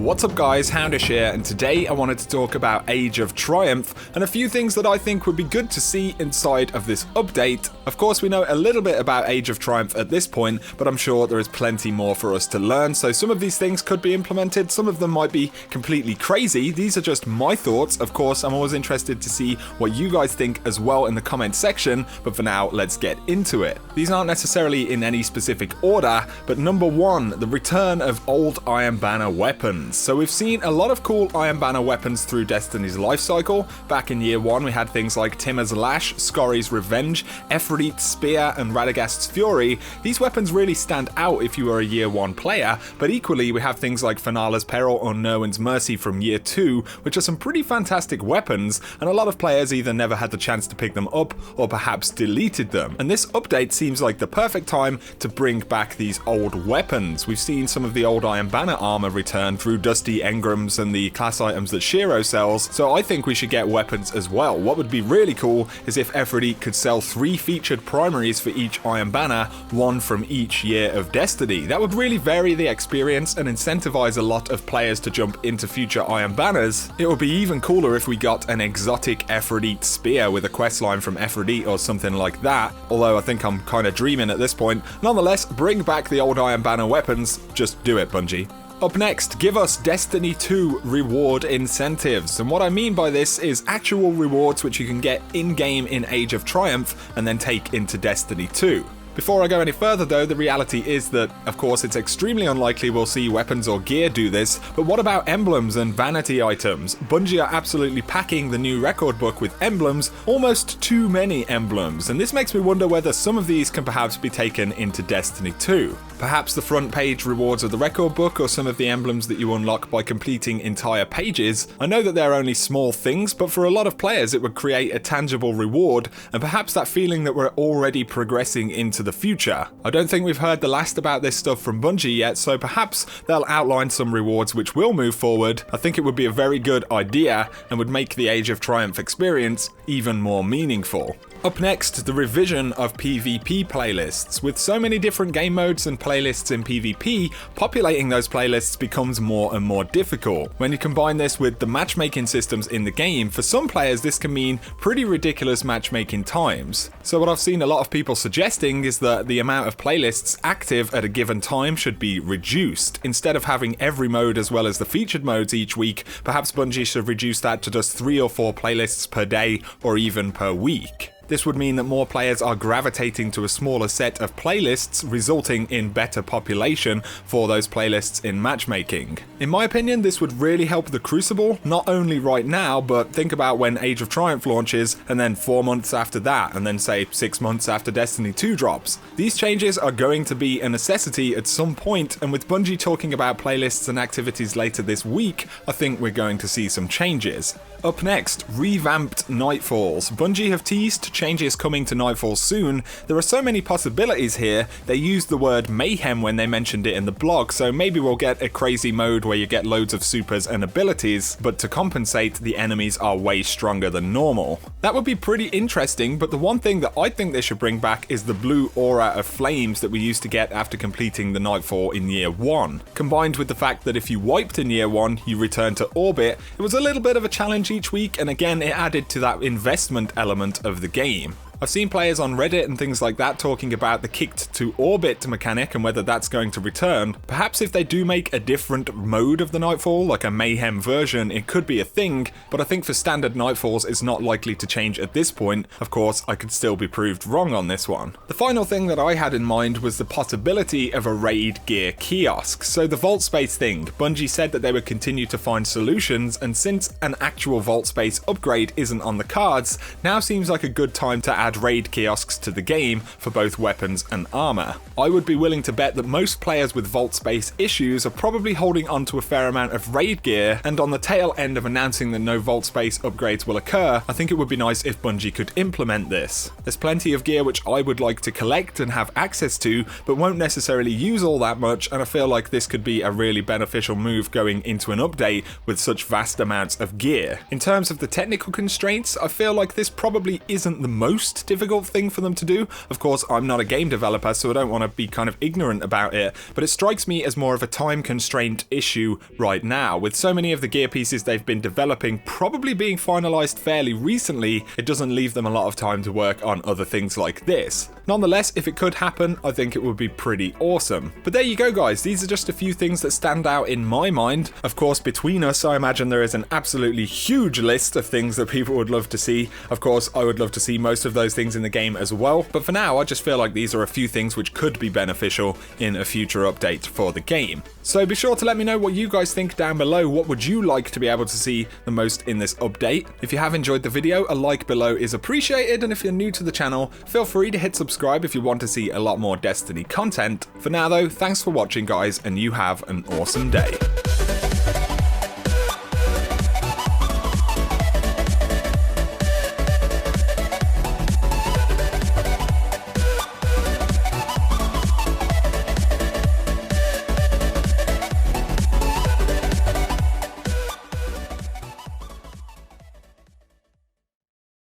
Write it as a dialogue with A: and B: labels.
A: What's up guys, XHOUNDISHx here, and today I wanted to talk about Age of Triumph and a few things that I think would be good to see inside of this update. Of course, we know a little bit about Age of Triumph at this point, but I'm sure there is plenty more for us to learn, so some of these things could be implemented, some of them might be completely crazy. These are just my thoughts. Of course, I'm always interested to see what you guys think as well in the comment section, but for now, let's get into it. These aren't necessarily in any specific order, but number one, the return of old Iron Banner weapons. So we've seen a lot of cool Iron Banner weapons through Destiny's life cycle. Back in year 1 we had things like Timur's Lash, Scori's Revenge, Ephrodite's Spear and Radagast's Fury. These weapons really stand out if you are a year 1 player, but equally we have things like Finala's Peril or Nerwin's Mercy from year 2, which are some pretty fantastic weapons, and a lot of players either never had the chance to pick them up or perhaps deleted them. And this update seems like the perfect time to bring back these old weapons. We've seen some of the old Iron Banner armor return through Dusty Engrams and the class items that Shiro sells, so I think we should get weapons as well. What would be really cool is if Ephrodite could sell 3 featured primaries for each Iron Banner, 1 from each year of Destiny. That would really vary the experience and incentivize a lot of players to jump into future Iron Banners. It would be even cooler if we got an exotic Ephrodite Spear with a questline from Ephrodite or something like that, although I think I'm kinda dreaming at this point. Nonetheless, bring back the old Iron Banner weapons, just do it, Bungie. Up next, give us Destiny 2 reward incentives, and what I mean by this is actual rewards which you can get in-game in Age of Triumph and then take into Destiny 2. Before I go any further though, the reality is that, of course, it's extremely unlikely we'll see weapons or gear do this, but what about emblems and vanity items? Bungie are absolutely packing the new record book with emblems, almost too many emblems, and this makes me wonder whether some of these can perhaps be taken into Destiny 2. Perhaps the front page rewards of the record book or some of the emblems that you unlock by completing entire pages. I know that they're only small things, but for a lot of players it would create a tangible reward, and perhaps that feeling that we're already progressing into the future. I don't think we've heard the last about this stuff from Bungie yet, so perhaps they'll outline some rewards which will move forward. I think it would be a very good idea and would make the Age of Triumph experience even more meaningful. Up next, the revision of PvP playlists. With so many different game modes and playlists in PvP, populating those playlists becomes more and more difficult. When you combine this with the matchmaking systems in the game, for some players this can mean pretty ridiculous matchmaking times. So what I've seen a lot of people suggesting is that the amount of playlists active at a given time should be reduced. Instead of having every mode as well as the featured modes each week, perhaps Bungie should reduce that to just 3 or 4 playlists per day or even per week. This would mean that more players are gravitating to a smaller set of playlists, resulting in better population for those playlists in matchmaking. In my opinion, this would really help the Crucible, not only right now, but think about when Age of Triumph launches, and then 4 months after that, and then say 6 months after Destiny 2 drops. These changes are going to be a necessity at some point, and with Bungie talking about playlists and activities later this week, I think we're going to see some changes. Up next, revamped Nightfalls. Bungie have teased changes coming to Nightfall soon. There are so many possibilities here. They used the word mayhem when they mentioned it in the blog, so maybe we'll get a crazy mode where you get loads of supers and abilities, but to compensate, the enemies are way stronger than normal. That would be pretty interesting, but the one thing that I think they should bring back is the blue aura of flames that we used to get after completing the Nightfall in year 1. Combined with the fact that if you wiped in year 1, you returned to orbit, it was a little bit of a challenge each week, and again it added to that investment element of the game. I've seen players on Reddit and things like that talking about the kicked to orbit mechanic and whether that's going to return. Perhaps if they do make a different mode of the Nightfall, like a mayhem version, it could be a thing, but I think for standard Nightfalls it's not likely to change at this point. Of course, I could still be proved wrong on this one. The final thing that I had in mind was the possibility of a raid gear kiosk. So the vault space thing, Bungie said that they would continue to find solutions, and since an actual vault space upgrade isn't on the cards, now seems like a good time to add raid kiosks to the game for both weapons and armor. I would be willing to bet that most players with vault space issues are probably holding on to a fair amount of raid gear, and on the tail end of announcing that no vault space upgrades will occur, I think it would be nice if Bungie could implement this. There's plenty of gear which I would like to collect and have access to, but won't necessarily use all that much, and I feel like this could be a really beneficial move going into an update with such vast amounts of gear. In terms of the technical constraints, I feel like this probably isn't the most bit difficult thing for them to do. Of course, I'm not a game developer, so I don't want to be kind of ignorant about it, but it strikes me as more of a time constraint issue right now. With so many of the gear pieces they've been developing probably being finalized fairly recently, it doesn't leave them a lot of time to work on other things like this. Nonetheless, if it could happen, I think it would be pretty awesome. But there you go, guys. These are just a few things that stand out in my mind. Of course, between us, I imagine there is an absolutely huge list of things that people would love to see. Of course, I would love to see most of those things in the game as well. But for now, I just feel like these are a few things which could be beneficial in a future update for the game. So be sure to let me know what you guys think down below. What would you like to be able to see the most in this update? If you have enjoyed the video, a like below is appreciated, and if you're new to the channel, feel free to hit subscribe if you want to see a lot more Destiny content. For now though, thanks for watching guys, and you have an awesome day.